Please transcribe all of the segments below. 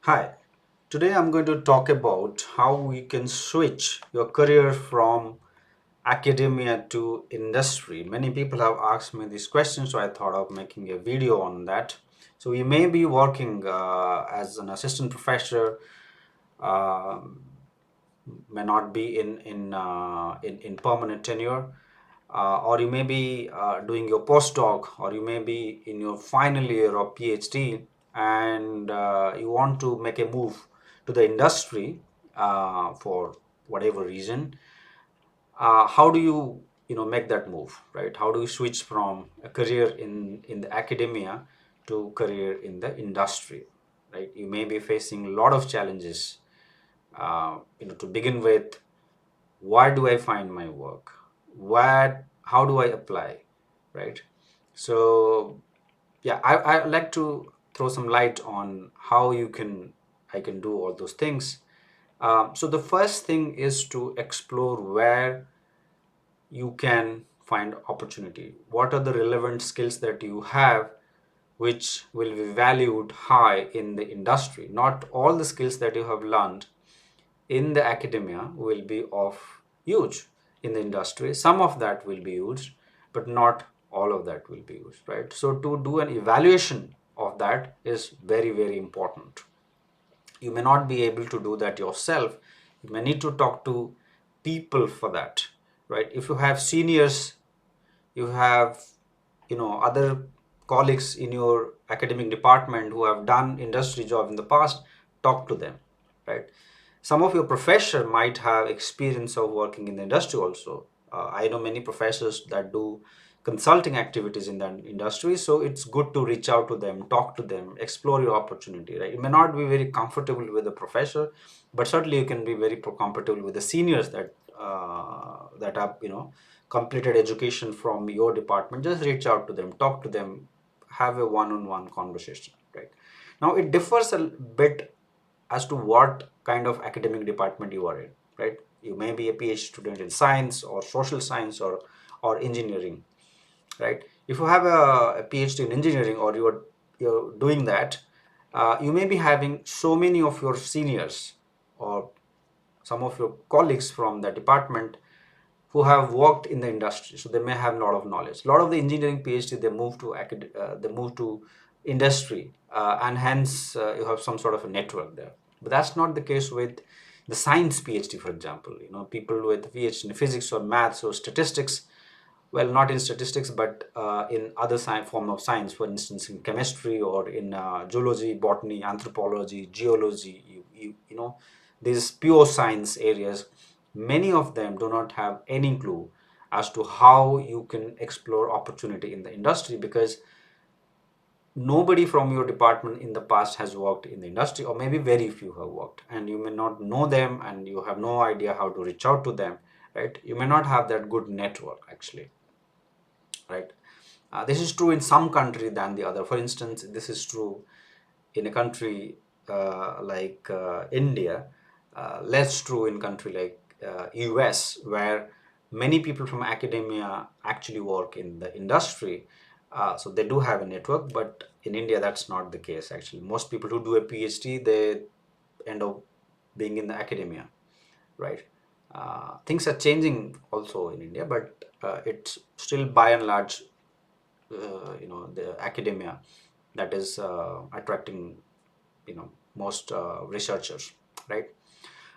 Hi, today I'm going to talk about how we can switch your career from academia to industry. Many people have asked me this question, so I thought of making a video on that. So you may be working as an assistant professor, um, may not be in permanent tenure, or you may be doing your postdoc, or you may be in your final year of PhD, and you want to make a move to the industry for whatever reason. How do you make that move, right? How do you switch from a career in the academia to career in the industry, right? You may be facing a lot of challenges. To begin with, where do I find my work? How do I apply? Right? So yeah, I like to throw some light on how I can do all those things. So the first thing is to explore where you can find opportunity. What are the relevant skills that you have which will be valued high in the industry? Not all the skills that you have learned in the academia will be of use in the industry. Some of that will be used, but not all of that will be used, right? So to do an evaluation of that is very, very important. You may not be able to do that yourself. You may need to talk to people for that, right? If you have seniors, you have other colleagues in your academic department who have done industry job in the past, talk to them, right? Some of your professor might have experience of working in the industry also. I know many professors that do consulting activities in that industry, so it's good to reach out to them, talk to them, explore your opportunity, right? You may not be very comfortable with the professor, but certainly you can be very comfortable with the seniors that have completed education from your department. Just reach out to them, talk to them, have a one-on-one conversation, right? Now it differs a bit as to what kind of academic department you are in, right? You may be a PhD student in science or social science or engineering, right? If you have a PhD in engineering, or you're doing that, you may be having so many of your seniors or some of your colleagues from the department who have worked in the industry, so they may have a lot of knowledge. A lot of the engineering PhD, they move to industry, and hence you have some sort of a network there. But that's not the case with the science PhD, for example. People with PhD in physics or maths or statistics, well, not in statistics, but in other form of science, for instance, in chemistry or in zoology, botany, anthropology, geology, these pure science areas, many of them do not have any clue as to how you can explore opportunity in the industry, because nobody from your department in the past has worked in the industry, or maybe very few have worked, and you may not know them, and you have no idea how to reach out to them, right? You may not have that good network, actually, right? This is true in some country than the other. For instance, this is true in a country like India, less true in country like US, where many people from academia actually work in the industry. So they do have a network, but in India that's not the case. Actually, most people who do a PhD, they end up being in the academia, right? Things are changing also in India, but it's still by and large the academia that is attracting most researchers, right?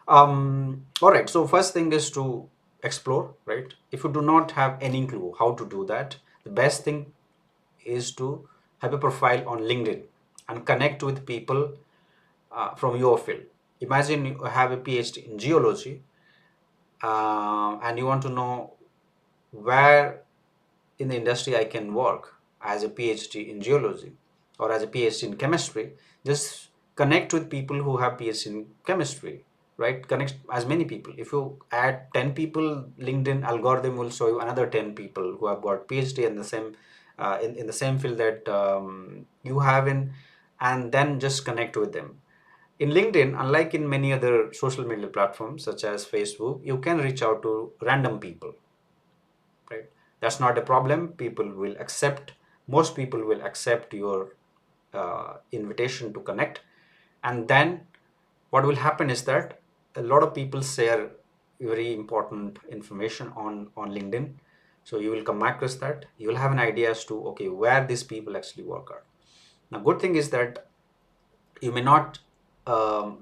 All right, so first thing is to explore, right? If you do not have any clue how to do that, the best thing is to have a profile on LinkedIn and connect with people from your field. Imagine you have a PhD in geology, and you want to know where in the industry I can work as a PhD in geology or as a PhD in chemistry. Just connect with people who have PhD in chemistry, right? Connect as many people. If you add 10 people, LinkedIn algorithm will show you another 10 people who have got PhD in the same in the same field that you have in, and then just connect with them. In LinkedIn, unlike in many other social media platforms such as Facebook, you can reach out to random people, right? That's not a problem. People will accept, most people will accept your invitation to connect, And then what will happen is that a lot of people share very important information on LinkedIn. So you will come across that. You will have an idea as to, okay, where these people actually work out. Now, good thing is that you may not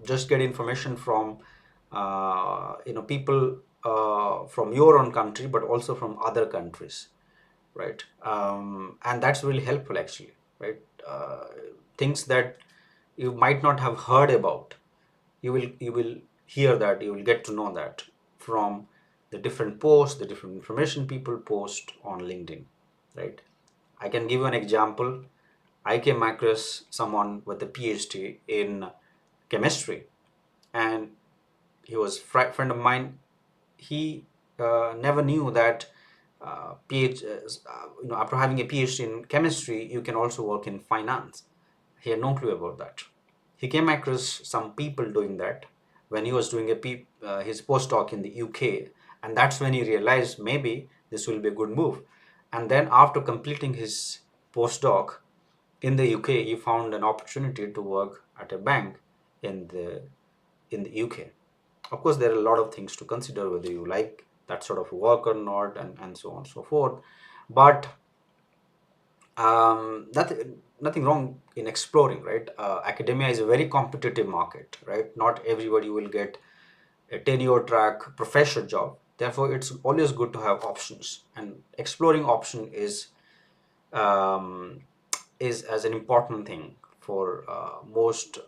just get information from people from your own country, but also from other countries, right? And that's really helpful actually, right? Things that you might not have heard about, you will hear that, you will get to know that from the different posts, the different information people post on LinkedIn, right? I can give you an example. I came across someone with a PhD in chemistry, and he was friend of mine. He never knew that after having a PhD in chemistry, you can also work in finance. He had no clue about that. He came across some people doing that when he was doing his postdoc in the UK, and that's when he realized maybe this will be a good move. And then after completing his postdoc in the UK, he found an opportunity to work at a bank in the UK. Of course, there are a lot of things to consider whether you like that sort of work or not, and so on and so forth. But nothing wrong in exploring, right? Academia is a very competitive market, right? Not everybody will get a tenure track professor job. Therefore, it's always good to have options, and exploring option um, is as an important thing for most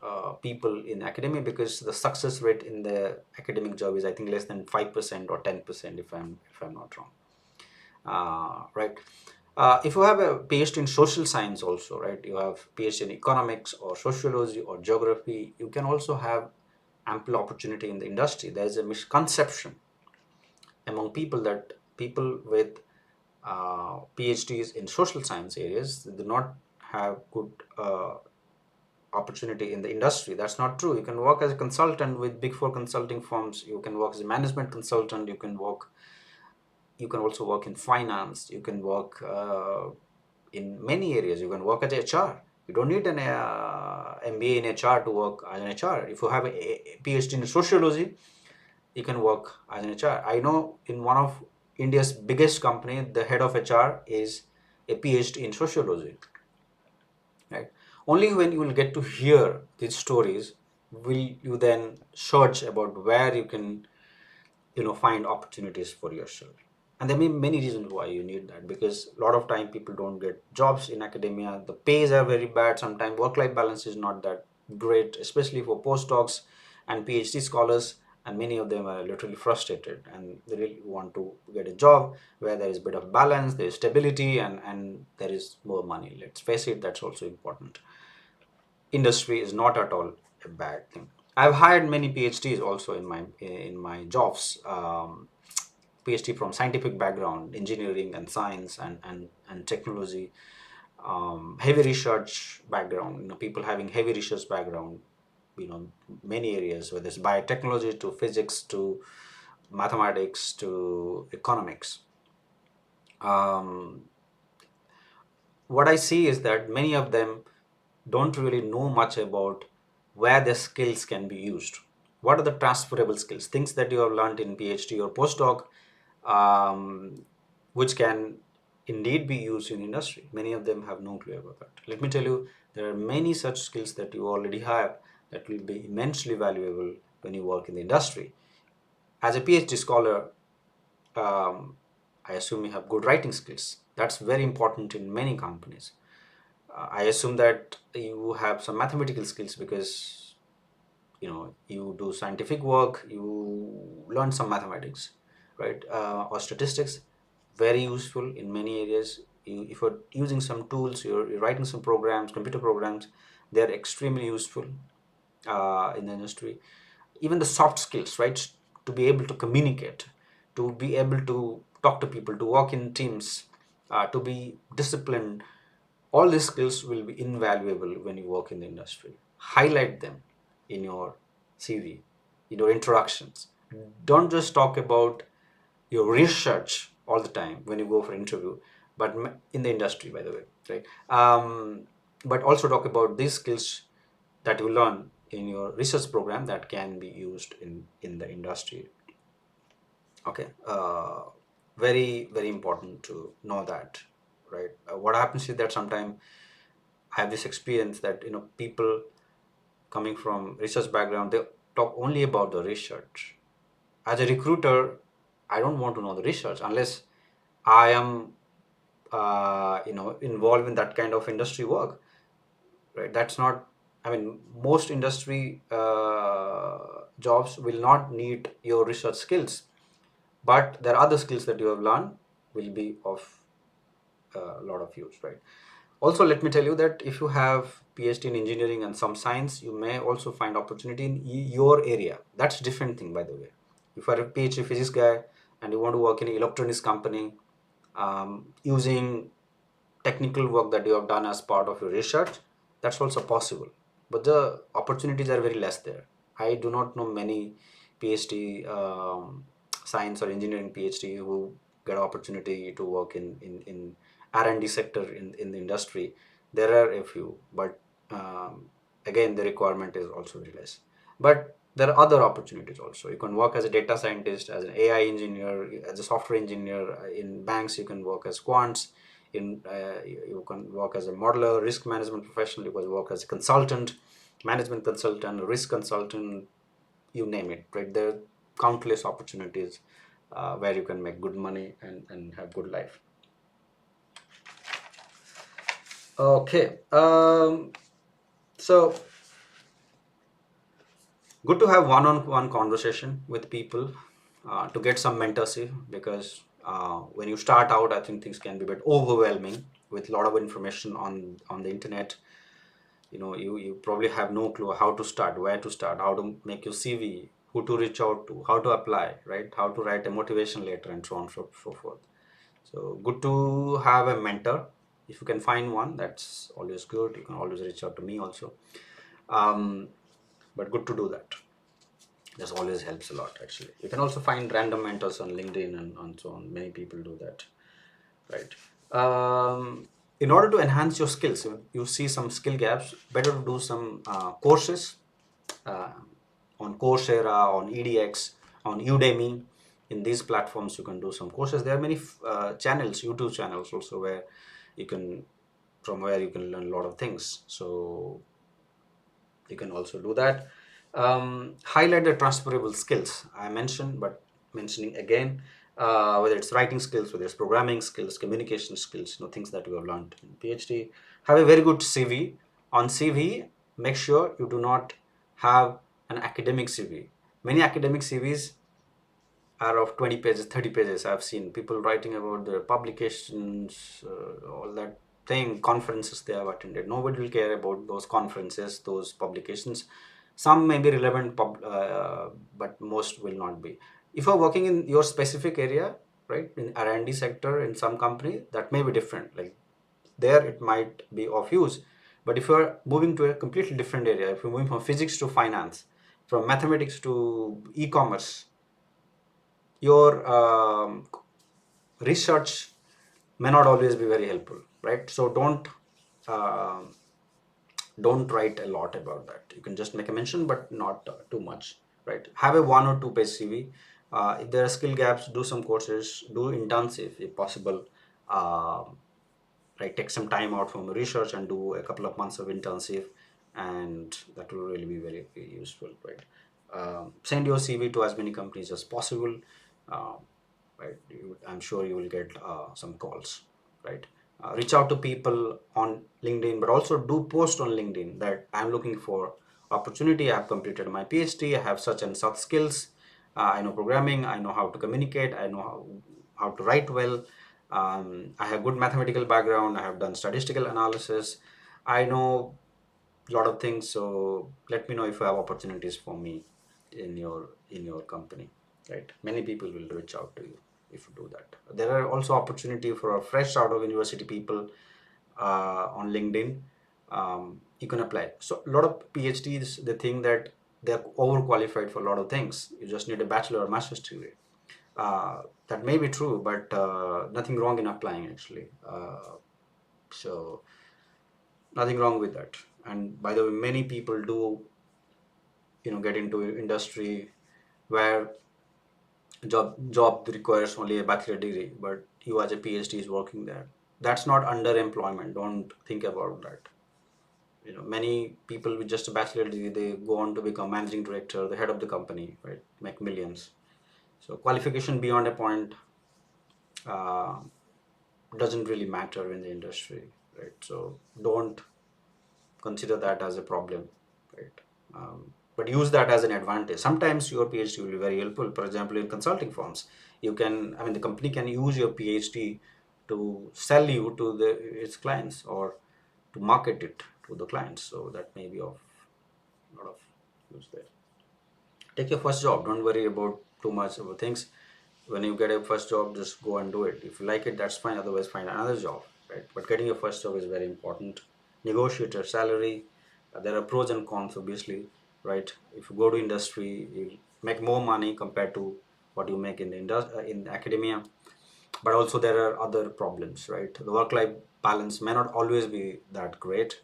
people in academia, because the success rate in the academic job is, I think, less than 5% or 10%, if I'm not wrong. Right. If you have a PhD in social science also, right, you have PhD in economics or sociology or geography, you can also have ample opportunity in the industry. There is a misconception among people that people with PhDs in social science areas do not have good opportunity in the industry. That's not true. You can work as a consultant with big four consulting firms. You can work as a management consultant. You can also work in finance. You can work in many areas. You can work as HR. You don't need an MBA in HR to work as an HR. If you have a PhD in sociology, you can work as an HR. I know in one of India's biggest company, the head of HR is a PhD in sociology, right? Only when you will get to hear these stories will you then search about where you can find opportunities for yourself. And there may be many reasons why you need that, because a lot of time people don't get jobs in academia. The pays are very bad. Sometimes work life balance is not that great, especially for postdocs and PhD scholars, and many of them are literally frustrated and they really want to get a job where there is a bit of balance, there is stability, and there is more money. Let's face it, that's also important. Industry is not at all a bad thing. I've hired many PhDs also in my jobs. PhD from scientific background, engineering and science and technology, heavy research background. People having heavy research background, many areas, whether it's biotechnology to physics to mathematics to economics. Um, what I see is that many of them don't really know much about where their skills can be used. What are the transferable skills, things that you have learned in PhD or postdoc, which can indeed be used in industry? Many of them have no clue about that. Let me tell you, there are many such skills that you already have that will be immensely valuable when you work in the industry. As a PhD scholar, um, I assume you have good writing skills. That's very important in many companies. I assume that you have some mathematical skills, because you do scientific work, you learn some mathematics, right? Or statistics, very useful in many areas. If you're using some tools, you're writing some programs, computer programs, they're extremely useful in the industry. Even the soft skills, right? To be able to communicate, to be able to talk to people, to work in teams, to be disciplined, all these skills will be invaluable when you work in the industry. Highlight them in your CV, in your introductions. Don't just talk about your research all the time when you go for interview, but in the industry, by the way, right? But also talk about these skills that you learn in your research program that can be used in the industry. Okay, very very important to know that, right? What happens is that sometimes I have this experience that people coming from research background, they talk only about the research. As a recruiter, I don't want to know the research unless I am involved in that kind of industry work, right? That's not, I mean, most industry jobs will not need your research skills, but there are other skills that you have learned will be of a lot of use, right? Also, let me tell you that if you have PhD in engineering and some science, you may also find opportunity in your area. That's different thing, by the way. If you are a PhD physics guy and you want to work in an electronics company, using technical work that you have done as part of your research, that's also possible. But the opportunities are very less there. I do not know many PhD, science or engineering PhD, who get opportunity to work in R&D sector in the industry. There are a few, but again, the requirement is also very less. But there are other opportunities also. You can work as a data scientist, as an AI engineer, as a software engineer. In banks, you can work as quants. You can work as a modeler, risk management professional. You can work as a consultant, management consultant, risk consultant, you name it, right? There are countless opportunities where you can make good money and have good life. Okay, so good to have one-on-one conversation with people to get some mentorship, because when you start out, I think things can be a bit overwhelming with a lot of information on the internet. You probably have no clue how to start, where to start, how to make your CV, who to reach out to, how to apply, right? How to write a motivation letter, and so on, so forth. So good to have a mentor. If you can find one, that's always good. You can always reach out to me also. But good to do that. This always helps a lot, actually. You can also find random mentors on LinkedIn and so on. Many people do that, right? In order to enhance your skills, if you see some skill gaps, better to do some courses uh, on Coursera, on EDX, on Udemy. In these platforms, you can do some courses. There are many channels, YouTube channels also, where you can, from where you can learn a lot of things. So you can also do that. Highlight the transferable skills I mentioned, but mentioning again, whether it's writing skills, whether it's programming skills, communication skills, things that you have learned in PhD. Have a very good CV. On CV, make sure you do not have an academic CV. Many academic CVs are of 20 pages, 30 pages. I've seen people writing about their publications, all that thing, conferences they have attended. Nobody will care about those conferences, those publications. Some may be relevant, but most will not be. If you're working in your specific area, right, in R&D sector, in some company, that may be different. Like there, it might be of use. But if you're moving to a completely different area, if you're moving from physics to finance, from mathematics to e-commerce, your research may not always be very helpful, right? So uh, don't write a lot about that. You can just make a mention, but not too much, right? Have a 1 or 2 page CV. If there are skill gaps, do some courses, do internship if possible. Uh, right, take some time out from research and do a couple of months of internship, and that will really be very, very useful, right? Send your CV to as many companies as possible. Um, right, I'm sure you will get some calls, right? Reach out to people on LinkedIn, but also do post on LinkedIn that I'm looking for opportunity. I have completed my PhD, I have such and such skills. I know programming, I know how to communicate, I know how to write well. I have good mathematical background, I have done statistical analysis, I know a lot of things. So let me know if you have opportunities for me in your company, right? Many people will reach out to you if you do that. There are also opportunity for fresh out of university people on LinkedIn. You can apply. So a lot of PhDs, they think that they're overqualified for a lot of things. You just need a bachelor or master's degree. That may be true, but nothing wrong in applying, actually. So nothing wrong with that. And by the way, many people do get into industry where job requires only a bachelor degree, but you as a PhD is working there. That's not underemployment. Don't think about that. Many people with just a bachelor degree, they go on to become managing director, the head of the company, right? Make millions. So qualification beyond a point uh, doesn't really matter in the industry, right? So don't consider that as a problem, right? But use that as an advantage. Sometimes your PhD will be very helpful. For example, in consulting firms, the company can use your PhD to sell you to its clients, or to market it to the clients. So that may be of a lot of use there. Take your first job. Don't worry about too much about things. When you get a first job, just go and do it. If you like it, that's fine. Otherwise, find another job, right? But getting your first job is very important. Negotiate your salary. There are pros and cons, obviously, right? If you go to industry, you make more money compared to what you make in in academia. But also there are other problems, right? The work-life balance may not always be that great.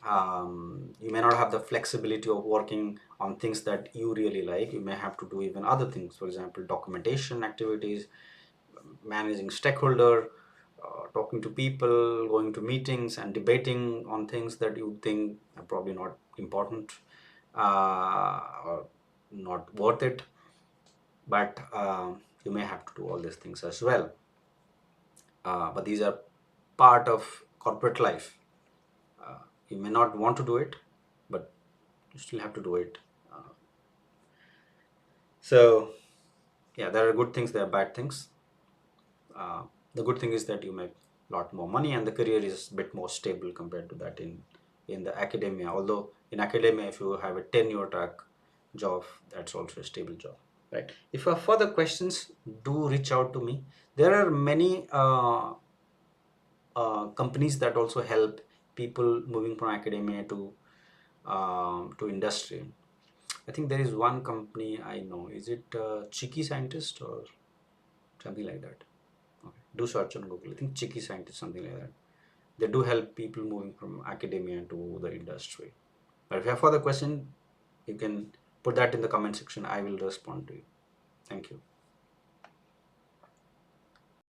You may not have the flexibility of working on things that you really like. You may have to do even other things, for example, documentation activities, managing stakeholder, talking to people, going to meetings and debating on things that you think are probably not important, or not worth it. But you may have to do all these things as well. But these are part of corporate life. You may not want to do it, but you still have to do it. Uh, so, yeah, there are good things, there are bad things. The good thing is that you make a lot more money, and the career is a bit more stable compared to that in the academia. Although in academia, if you have a tenure track job, that's also a stable job, right? If you have further questions, do reach out to me. There are many companies that also help people moving from academia to industry. I think there is one company I know. Is it Cheeky Scientist or something like that? Okay. Do search on Google. I think Cheeky Scientist, something like that. They do help people moving from academia to the industry. But if you have further question, you can put that in the comment section. I will respond to you. Thank you.